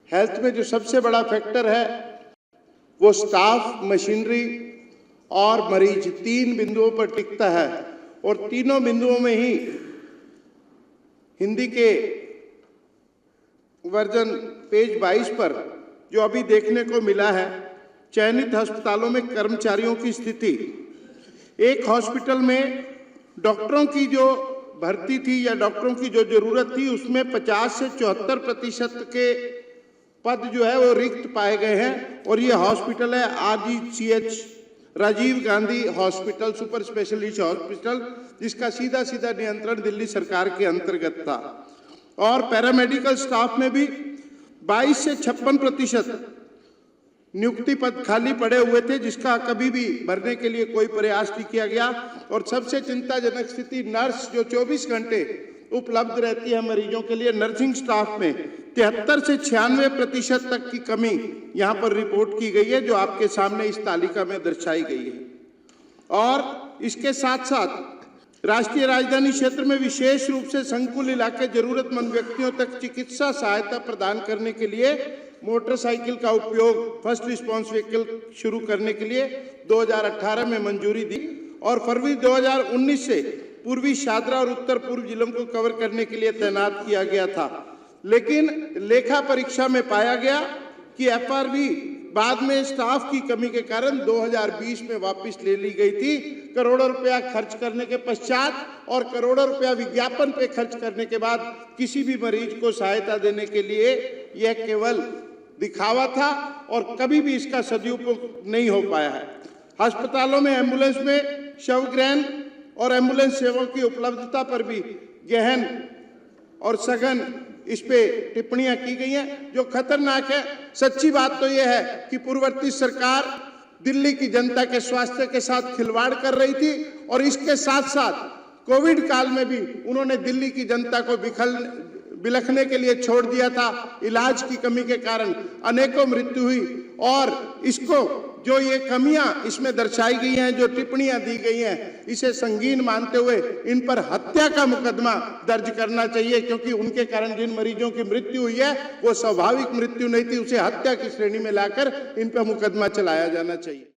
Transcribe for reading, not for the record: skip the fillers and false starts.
Health में जो सबसे बड़ा फैक्टर है वो स्टाफ, मशीनरी और मरीज, 3 बिंदुओं पर टिकता है। और तीनों बिंदुओं में ही हिंदी के वर्जन पेज 22 पर जो अभी देखने को मिला है, चयनित अस्पतालों में कर्मचारियों की स्थिति। एक हॉस्पिटल में डॉक्टरों की जो भर्ती थी या डॉक्टरों की जो जरूरत थी, उसमें 50 से 74% के पद जो है वो रिक्त पाए गए हैं। और ये हॉस्पिटल है RGCH, Rajiv Gandhi hospital, super specialist hospital, जिसका सीधा सीधा नियंत्रण दिल्ली सरकार के अंतर्गत था। और पैरामेडिकल स्टाफ में भी 22 से 56% नियुक्ति पद खाली पड़े हुए थे, जिसका कभी भी भरने के लिए कोई प्रयास नहीं किया गया। और सबसे चिंताजनक स्थिति नर्स, जो 24 घंटे उपलब्ध रहती है मरीजों के लिए, नर्सिंग स्टाफ में 73 से 96% तक की कमी यहाँ पर रिपोर्ट की गई है, जो आपके सामने इस तालिका में दर्शाई गई है। और इसके साथ साथ राष्ट्रीय राजधानी क्षेत्र में विशेष रूप से संकुल इलाके जरूरतमंद व्यक्तियों तक चिकित्सा सहायता प्रदान करने के लिए मोटरसाइकिल का उपयोग, फर्स्ट रिस्पॉन्स व्हीकल शुरू करने के लिए 2018 में मंजूरी दी। और फरवरी 2019 से पूर्वी शादरा और उत्तर पूर्व जिलों को कवर करने के लिए तैनात किया गया था। लेकिन लेखा परीक्षा में पाया गया कि FRV बाद में स्टाफ की कमी के कारण 2020 में वापस ले ली गई थी। करोड़ों रुपया खर्च करने के पश्चात और करोड़ों रुपया विज्ञापन पे खर्च करने के बाद किसी भी मरीज को सहायता देने के लिए यह केवल दिखावा था और कभी भी इसका सदुपयोग नहीं हो पाया है। अस्पतालों में एम्बुलेंस में शवग्रहण और एम्बुलेंस सेवाओं की उपलब्धता पर भी गहन और सघन इस पे टिप्पणियां की गई हैं, जो खतरनाक है। सच्ची बात तो यह है कि पूर्ववर्ती सरकार दिल्ली की जनता के स्वास्थ्य के साथ खिलवाड़ कर रही थी और इसके साथ साथ कोविड काल में भी उन्होंने दिल्ली की जनता को बिलखने के लिए छोड़ दिया था। इलाज की कमी के कारण अनेकों मृत्यु हुई। और इसको जो ये कमियां इसमें दर्शाई गई हैं, जो टिप्पणियां दी गई हैं, इसे संगीन मानते हुए इन पर हत्या का मुकदमा दर्ज करना चाहिए, क्योंकि उनके कारण जिन मरीजों की मृत्यु हुई है वो स्वाभाविक मृत्यु नहीं थी, उसे हत्या की श्रेणी में लाकर इन पर मुकदमा चलाया जाना चाहिए।